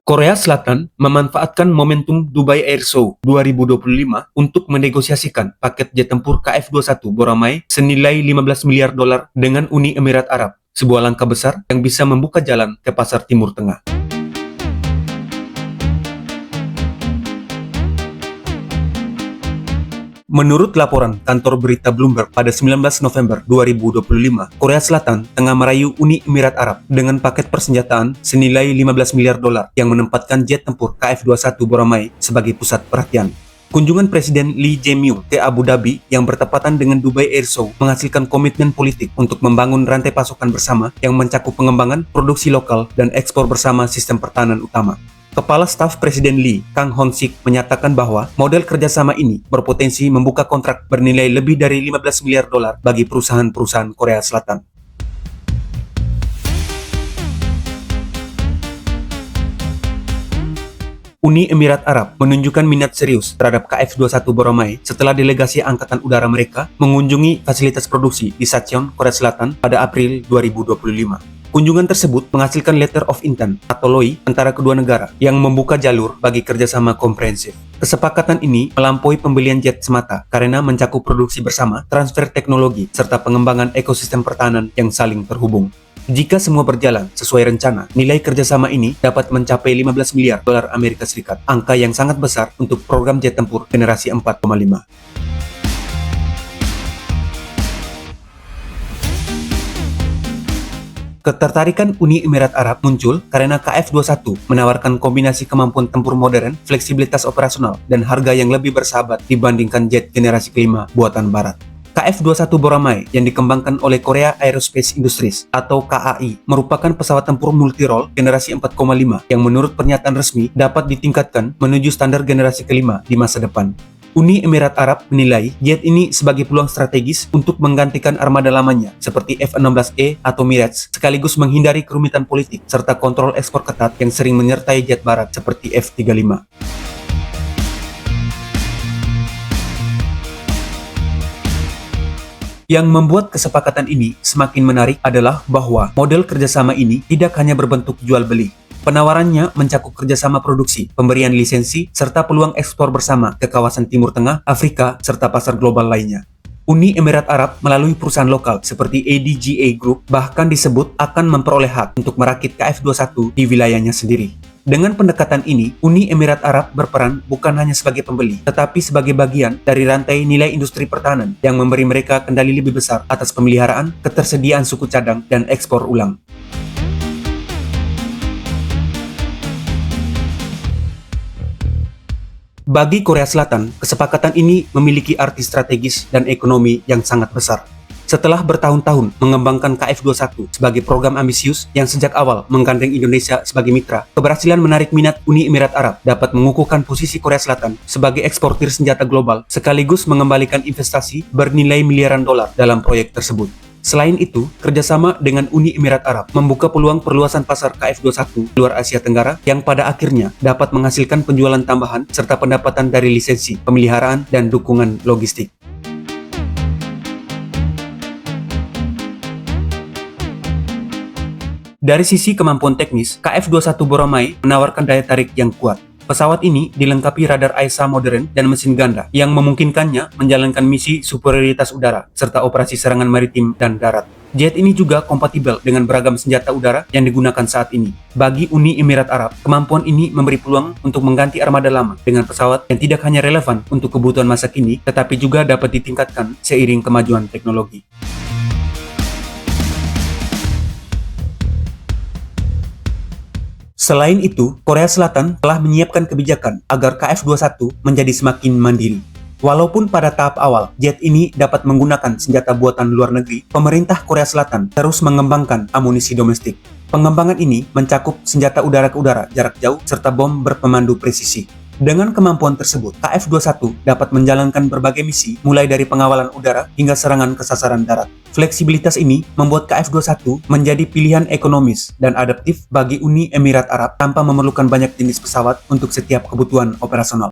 Korea Selatan memanfaatkan momentum Dubai Air Show 2025 untuk menegosiasikan paket jet tempur KF-21 Boramae senilai 15 miliar dolar dengan Uni Emirat Arab, sebuah langkah besar yang bisa membuka jalan ke pasar Timur Tengah. Menurut laporan kantor berita Bloomberg pada 19 November 2025, Korea Selatan tengah merayu Uni Emirat Arab dengan paket persenjataan senilai 15 miliar dolar yang menempatkan jet tempur KF-21 Boramae sebagai pusat perhatian. Kunjungan Presiden Lee Jae-myung ke Abu Dhabi yang bertepatan dengan Dubai Air Show menghasilkan komitmen politik untuk membangun rantai pasokan bersama yang mencakup pengembangan produksi lokal dan ekspor bersama sistem pertahanan utama. Kepala Staf Presiden Lee, Kang Hon-sik, menyatakan bahwa model kerjasama ini berpotensi membuka kontrak bernilai lebih dari 15 miliar dolar bagi perusahaan-perusahaan Korea Selatan. Uni Emirat Arab menunjukkan minat serius terhadap KF-21 Boramae setelah delegasi Angkatan Udara mereka mengunjungi fasilitas produksi di Sacheon, Korea Selatan pada April 2025. Kunjungan tersebut menghasilkan letter of intent atau LOI antara kedua negara yang membuka jalur bagi kerjasama komprehensif. Kesepakatan ini melampaui pembelian jet semata karena mencakup produksi bersama, transfer teknologi, serta pengembangan ekosistem pertahanan yang saling terhubung. Jika semua berjalan sesuai rencana, nilai kerjasama ini dapat mencapai 15 miliar dolar Amerika Serikat, angka yang sangat besar untuk program jet tempur generasi 4,5. Ketertarikan Uni Emirat Arab muncul karena KF-21 menawarkan kombinasi kemampuan tempur modern, fleksibilitas operasional, dan harga yang lebih bersahabat dibandingkan jet generasi kelima buatan Barat. KF-21 Boramae yang dikembangkan oleh Korea Aerospace Industries atau KAI merupakan pesawat tempur multirole generasi 4,5 yang menurut pernyataan resmi dapat ditingkatkan menuju standar generasi kelima di masa depan. Uni Emirat Arab menilai jet ini sebagai peluang strategis untuk menggantikan armada lamanya seperti F-16E atau Mirage, sekaligus menghindari kerumitan politik serta kontrol ekspor ketat yang sering menyertai jet barat seperti F-35. Yang membuat kesepakatan ini semakin menarik adalah bahwa model kerjasama ini tidak hanya berbentuk jual-beli. Penawarannya mencakup kerjasama produksi, pemberian lisensi, serta peluang ekspor bersama ke kawasan Timur Tengah, Afrika, serta pasar global lainnya. Uni Emirat Arab melalui perusahaan lokal seperti ADGA Group bahkan disebut akan memperoleh hak untuk merakit KF-21 di wilayahnya sendiri. Dengan pendekatan ini, Uni Emirat Arab berperan bukan hanya sebagai pembeli, tetapi sebagai bagian dari rantai nilai industri pertahanan yang memberi mereka kendali lebih besar atas pemeliharaan, ketersediaan suku cadang, dan ekspor ulang. Bagi Korea Selatan, kesepakatan ini memiliki arti strategis dan ekonomi yang sangat besar. Setelah bertahun-tahun mengembangkan KF-21 sebagai program ambisius yang sejak awal menggandeng Indonesia sebagai mitra, keberhasilan menarik minat Uni Emirat Arab dapat mengukuhkan posisi Korea Selatan sebagai eksportir senjata global sekaligus mengembalikan investasi bernilai miliaran dolar dalam proyek tersebut. Selain itu, kerjasama dengan Uni Emirat Arab membuka peluang perluasan pasar KF-21 luar Asia Tenggara yang pada akhirnya dapat menghasilkan penjualan tambahan serta pendapatan dari lisensi, pemeliharaan, dan dukungan logistik. Dari sisi kemampuan teknis, KF-21 Boramae menawarkan daya tarik yang kuat. Pesawat ini dilengkapi radar AESA modern dan mesin ganda yang memungkinkannya menjalankan misi superioritas udara serta operasi serangan maritim dan darat. Jet ini juga kompatibel dengan beragam senjata udara yang digunakan saat ini. Bagi Uni Emirat Arab, kemampuan ini memberi peluang untuk mengganti armada lama dengan pesawat yang tidak hanya relevan untuk kebutuhan masa kini, tetapi juga dapat ditingkatkan seiring kemajuan teknologi. Selain itu, Korea Selatan telah menyiapkan kebijakan agar KF-21 menjadi semakin mandiri. Walaupun pada tahap awal, jet ini dapat menggunakan senjata buatan luar negeri, pemerintah Korea Selatan terus mengembangkan amunisi domestik. Pengembangan ini mencakup senjata udara ke udara jarak jauh serta bom berpemandu presisi. Dengan kemampuan tersebut, KF-21 dapat menjalankan berbagai misi mulai dari pengawalan udara hingga serangan ke sasaran darat. Fleksibilitas ini membuat KF-21 menjadi pilihan ekonomis dan adaptif bagi Uni Emirat Arab tanpa memerlukan banyak jenis pesawat untuk setiap kebutuhan operasional.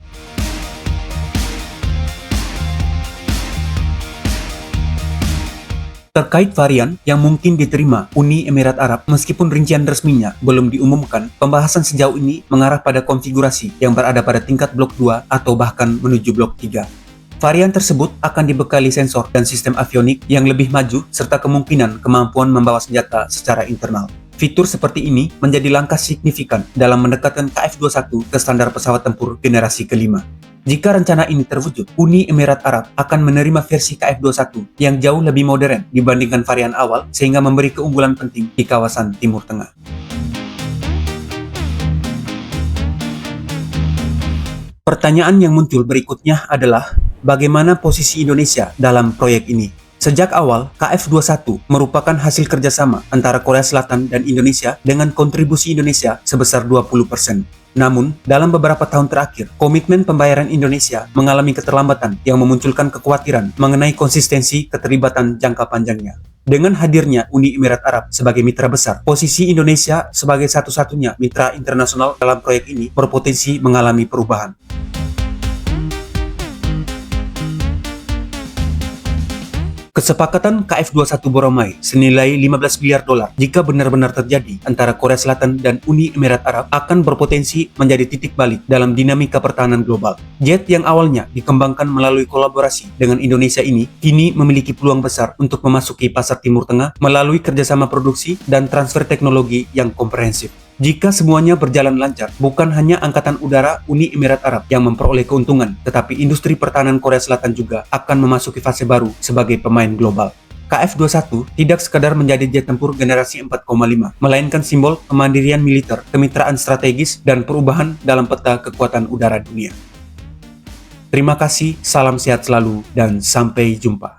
Terkait varian yang mungkin diterima Uni Emirat Arab, meskipun rincian resminya belum diumumkan, pembahasan sejauh ini mengarah pada konfigurasi yang berada pada tingkat blok 2 atau bahkan menuju blok 3. Varian tersebut akan dibekali sensor dan sistem avionik yang lebih maju serta kemungkinan kemampuan membawa senjata secara internal. Fitur seperti ini menjadi langkah signifikan dalam mendekatkan KF-21 ke standar pesawat tempur generasi kelima. Jika rencana ini terwujud, Uni Emirat Arab akan menerima versi KF-21 yang jauh lebih modern dibandingkan varian awal sehingga memberi keunggulan penting di kawasan Timur Tengah. Pertanyaan yang muncul berikutnya adalah, bagaimana posisi Indonesia dalam proyek ini? Sejak awal, KF-21 merupakan hasil kerjasama antara Korea Selatan dan Indonesia dengan kontribusi Indonesia sebesar 20%. Namun, dalam beberapa tahun terakhir, komitmen pembayaran Indonesia mengalami keterlambatan yang memunculkan kekhawatiran mengenai konsistensi keterlibatan jangka panjangnya. Dengan hadirnya Uni Emirat Arab sebagai mitra besar, posisi Indonesia sebagai satu-satunya mitra internasional dalam proyek ini berpotensi mengalami perubahan. Kesepakatan KF-21 Boromai senilai 15 miliar dolar jika benar-benar terjadi antara Korea Selatan dan Uni Emirat Arab akan berpotensi menjadi titik balik dalam dinamika pertahanan global. Jet yang awalnya dikembangkan melalui kolaborasi dengan Indonesia ini kini memiliki peluang besar untuk memasuki pasar Timur Tengah melalui kerjasama produksi dan transfer teknologi yang komprehensif. Jika semuanya berjalan lancar, bukan hanya Angkatan Udara Uni Emirat Arab yang memperoleh keuntungan, tetapi industri pertahanan Korea Selatan juga akan memasuki fase baru sebagai pemain global. KF-21 tidak sekadar menjadi jet tempur generasi 4,5, melainkan simbol kemandirian militer, kemitraan strategis, dan perubahan dalam peta kekuatan udara dunia. Terima kasih, salam sehat selalu, dan sampai jumpa.